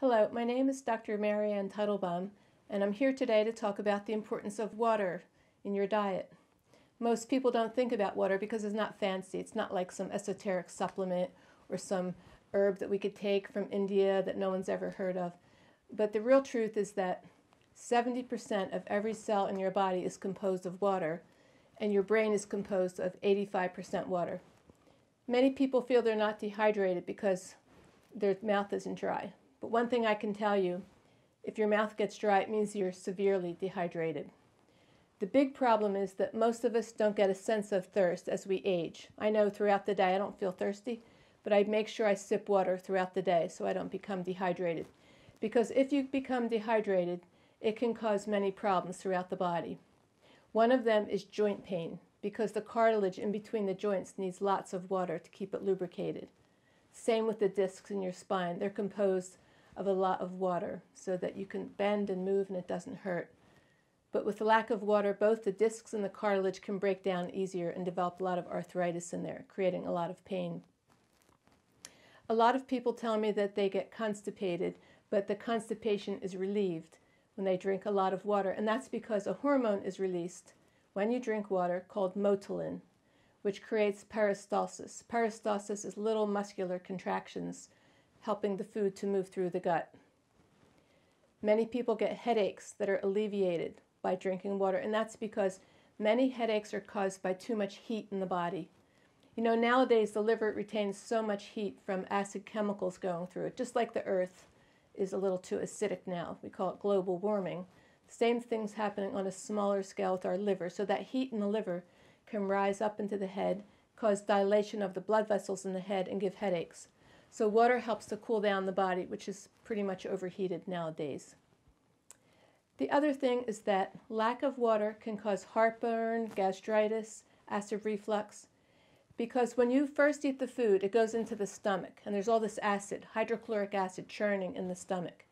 Hello, my name is Dr. Marianne Teitelbaum, and I'm here today to talk about the importance of water in your diet. Most people don't think about water because it's not fancy. It's not like some esoteric supplement or some herb that we could take from India that no one's ever heard of. But the real truth is that 70% of every cell in your body is composed of water, and your brain is composed of 85% water. Many people feel they're not dehydrated because their mouth isn't dry. But one thing I can tell you, if your mouth gets dry, it means you're severely dehydrated. The big problem is that most of us don't get a sense of thirst as we age. I know throughout the day I don't feel thirsty, but I make sure I sip water throughout the day so I don't become dehydrated. Because if you become dehydrated, it can cause many problems throughout the body. One of them is joint pain, because the cartilage in between the joints needs lots of water to keep it lubricated. Same with the discs in your spine. They're composed of a lot of water so that you can bend and move and it doesn't hurt. But with the lack of water, both the discs and the cartilage can break down easier and develop a lot of arthritis in there, creating a lot of pain. A lot of people tell me that they get constipated, but the constipation is relieved when they drink a lot of water, and that's because a hormone is released when you drink water called motilin, which creates peristalsis. Peristalsis is little muscular contractions helping the food to move through the gut. Many people get headaches that are alleviated by drinking water, and that's because many headaches are caused by too much heat in the body. You know, nowadays the liver retains so much heat from acid chemicals going through it, just like the earth is a little too acidic now. We call it global warming. Same thing's happening on a smaller scale with our liver, so that heat in the liver can rise up into the head, cause dilation of the blood vessels in the head, and give headaches. So water helps to cool down the body, which is pretty much overheated nowadays. The other thing is that lack of water can cause heartburn, gastritis, acid reflux, because when you first eat the food, it goes into the stomach, and there's all this acid, hydrochloric acid, churning in the stomach.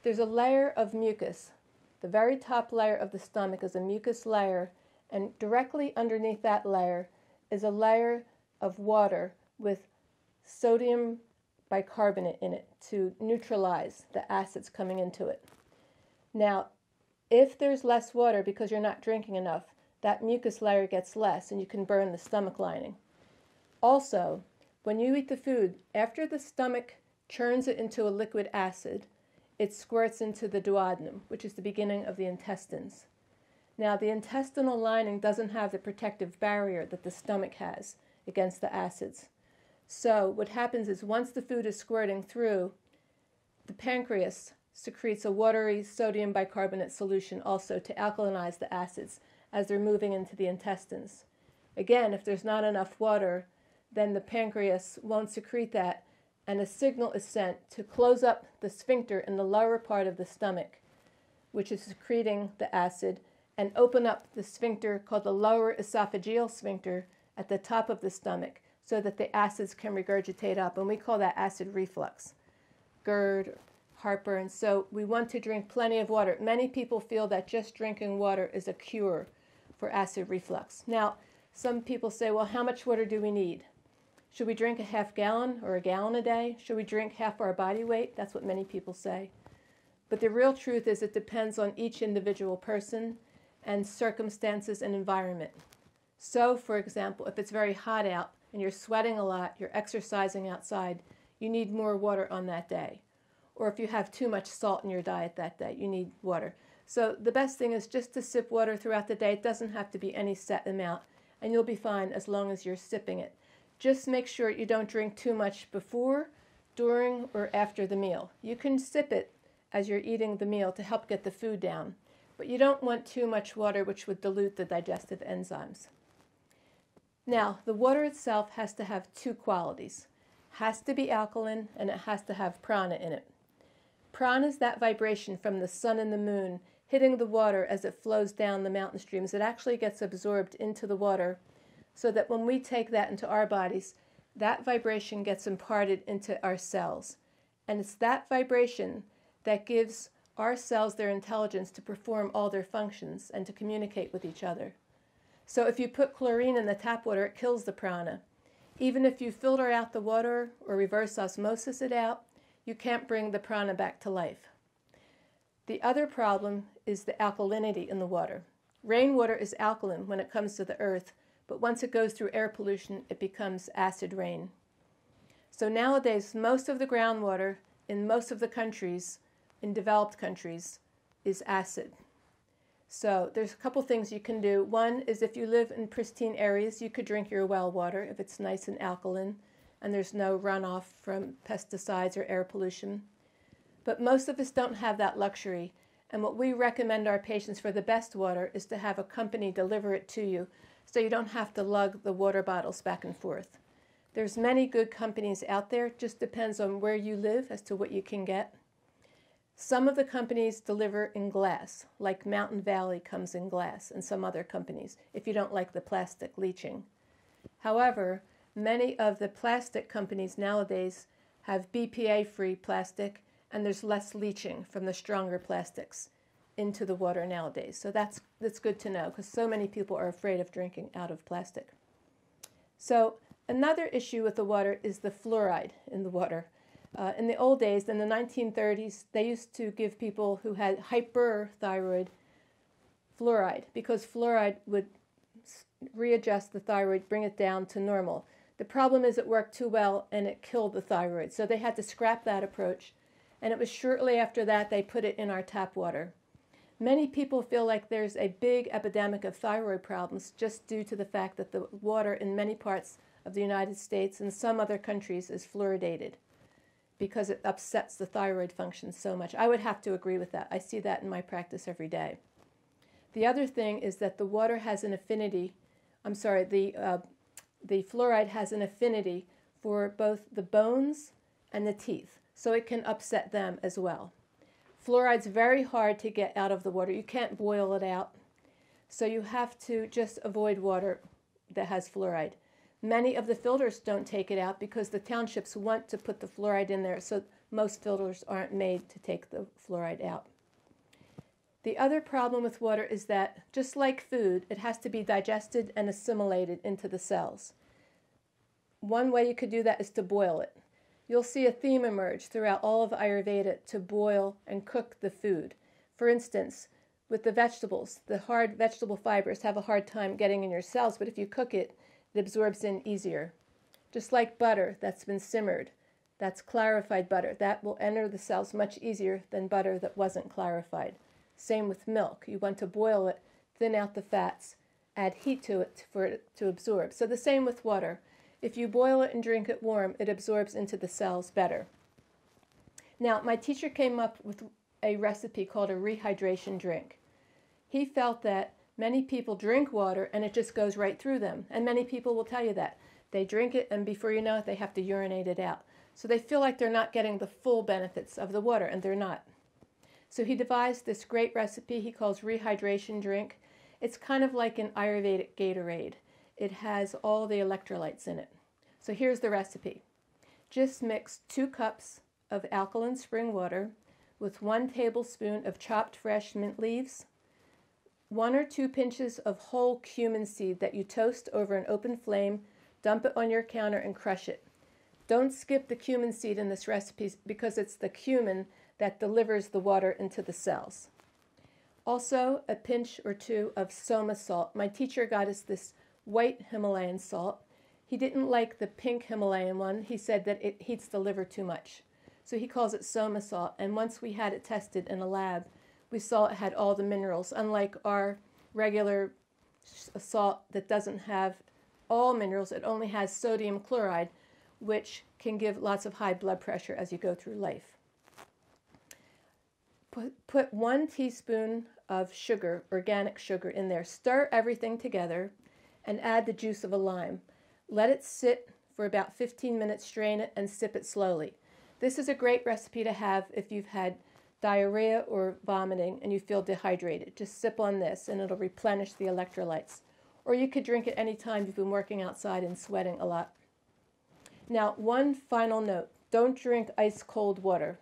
There's a layer of mucus. The very top layer of the stomach is a mucus layer, and directly underneath that layer is a layer of water with sodium bicarbonate in it to neutralize the acids coming into it. Now, if there's less water because you're not drinking enough, that mucus layer gets less and you can burn the stomach lining. Also, when you eat the food, after the stomach churns it into a liquid acid, it squirts into the duodenum, which is the beginning of the intestines. Now, the intestinal lining doesn't have the protective barrier that the stomach has against the acids. So what happens is once the food is squirting through, the pancreas secretes a watery sodium bicarbonate solution also to alkalinize the acids as they're moving into the intestines. Again, if there's not enough water, then the pancreas won't secrete that, and a signal is sent to close up the sphincter in the lower part of the stomach, which is secreting the acid, and open up the sphincter called the lower esophageal sphincter at the top of the stomach so that the acids can regurgitate up, and we call that acid reflux, GERD, heartburn. So we want to drink plenty of water. Many people feel that just drinking water is a cure for acid reflux. Now, some people say, well, how much water do we need? Should we drink a half gallon or a gallon a day? Should we drink half our body weight? That's what many people say. But the real truth is it depends on each individual person and circumstances and environment. So, for example, if it's very hot out and you're sweating a lot, you're exercising outside, you need more water on that day. Or if you have too much salt in your diet that day, you need water. So the best thing is just to sip water throughout the day. It doesn't have to be any set amount, and you'll be fine as long as you're sipping it. Just make sure you don't drink too much before, during, or after the meal. You can sip it as you're eating the meal to help get the food down, but you don't want too much water, which would dilute the digestive enzymes. Now, the water itself has to have two qualities. It has to be alkaline, and it has to have prana in it. Prana is that vibration from the sun and the moon hitting the water as it flows down the mountain streams. It actually gets absorbed into the water so that when we take that into our bodies, that vibration gets imparted into our cells. And it's that vibration that gives our cells their intelligence to perform all their functions and to communicate with each other. So if you put chlorine in the tap water, it kills the prana. Even if you filter out the water or reverse osmosis it out, you can't bring the prana back to life. The other problem is the alkalinity in the water. Rainwater is alkaline when it comes to the earth, but once it goes through air pollution, it becomes acid rain. So nowadays, most of the groundwater in most of the countries, in developed countries, is acid. So there's a couple things you can do. One is if you live in pristine areas, you could drink your well water if it's nice and alkaline and there's no runoff from pesticides or air pollution. But most of us don't have that luxury. And what we recommend our patients for the best water is to have a company deliver it to you so you don't have to lug the water bottles back and forth. There's many good companies out there. It just depends on where you live as to what you can get. Some of the companies deliver in glass, like Mountain Valley comes in glass, and some other companies, if you don't like the plastic leaching. However, many of the plastic companies nowadays have BPA-free plastic, and there's less leaching from the stronger plastics into the water nowadays. So that's good to know, because so many people are afraid of drinking out of plastic. So another issue with the water is the fluoride in the water. In the old days, in the 1930s, they used to give people who had hyperthyroid fluoride because fluoride would readjust the thyroid, bring it down to normal. The problem is it worked too well and it killed the thyroid. So they had to scrap that approach. And it was shortly after that they put it in our tap water. Many people feel like there's a big epidemic of thyroid problems just due to the fact that the water in many parts of the United States and some other countries is fluoridated, because it upsets the thyroid function so much. I would have to agree with that. I see that in my practice every day. The other thing is that the water has an affinity, the fluoride has an affinity for both the bones and the teeth, so it can upset them as well. Fluoride's very hard to get out of the water. You can't boil it out, so you have to just avoid water that has fluoride. Many of the filters don't take it out because the townships want to put the fluoride in there, so most filters aren't made to take the fluoride out. The other problem with water is that, just like food, it has to be digested and assimilated into the cells. One way you could do that is to boil it. You'll see a theme emerge throughout all of Ayurveda to boil and cook the food. For instance, with the vegetables, the hard vegetable fibers have a hard time getting in your cells, but if you cook it, it absorbs in easier. Just like butter that's been simmered, that's clarified butter. That will enter the cells much easier than butter that wasn't clarified. Same with milk. You want to boil it, thin out the fats, add heat to it for it to absorb. So the same with water. If you boil it and drink it warm, it absorbs into the cells better. Now, my teacher came up with a recipe called a rehydration drink. He felt that many people drink water and it just goes right through them. And many people will tell you that. They drink it and before you know it, they have to urinate it out. So they feel like they're not getting the full benefits of the water, and they're not. So he devised this great recipe he calls Rehydration Drink. It's kind of like an Ayurvedic Gatorade. It has all the electrolytes in it. So here's the recipe. Just mix 2 cups of alkaline spring water with 1 tablespoon of chopped fresh mint leaves, 1 or 2 pinches of whole cumin seed that you toast over an open flame, dump it on your counter and crush it. Don't skip the cumin seed in this recipe because it's the cumin that delivers the water into the cells. Also, a pinch or 2 of soma salt. My teacher got us this white Himalayan salt. He didn't like the pink Himalayan one. He said that it heats the liver too much. So he calls it soma salt. And once we had it tested in a lab, we saw it had all the minerals, unlike our regular salt that doesn't have all minerals. It only has sodium chloride, which can give lots of high blood pressure as you go through life. Put 1 teaspoon of sugar, organic sugar, in there. Stir everything together and add the juice of a lime. Let it sit for about 15 minutes, strain it, and sip it slowly. This is a great recipe to have if you've had diarrhea or vomiting and you feel dehydrated. Just sip on this and it'll replenish the electrolytes. Or you could drink it anytime you've been working outside and sweating a lot. Now, one final note. Don't drink ice cold water.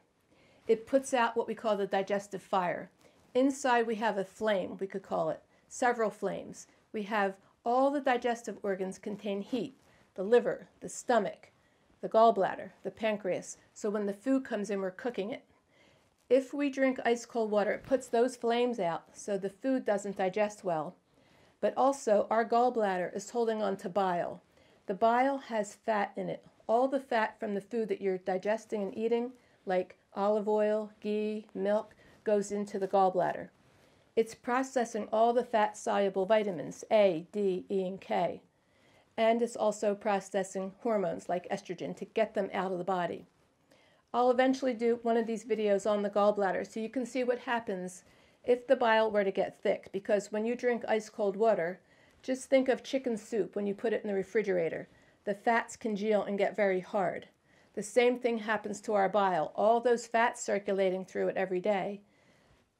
It puts out what we call the digestive fire. Inside we have a flame, we could call it, several flames. We have all the digestive organs contain heat, the liver, the stomach, the gallbladder, the pancreas. So when the food comes in, we're cooking it. If we drink ice cold water, it puts those flames out, so the food doesn't digest well. But also, our gallbladder is holding on to bile. The bile has fat in it. All the fat from the food that you're digesting and eating, like olive oil, ghee, milk, goes into the gallbladder. It's processing all the fat-soluble vitamins, A, D, E, and K. And it's also processing hormones like estrogen to get them out of the body. I'll eventually do one of these videos on the gallbladder so you can see what happens if the bile were to get thick, because when you drink ice cold water, just think of chicken soup when you put it in the refrigerator. The fats congeal and get very hard. The same thing happens to our bile. All those fats circulating through it every day,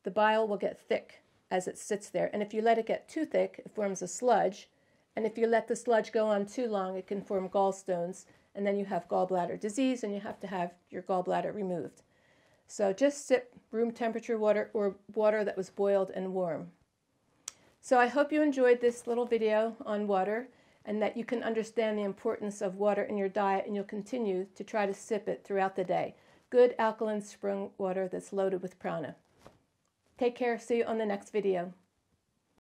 the bile will get thick as it sits there. And if you let it get too thick, it forms a sludge. And if you let the sludge go on too long, it can form gallstones. And then you have gallbladder disease and you have to have your gallbladder removed. So just sip room temperature water or water that was boiled and warm. So I hope you enjoyed this little video on water and that you can understand the importance of water in your diet, and you'll continue to try to sip it throughout the day. Good alkaline spring water that's loaded with prana. Take care. See you on the next video.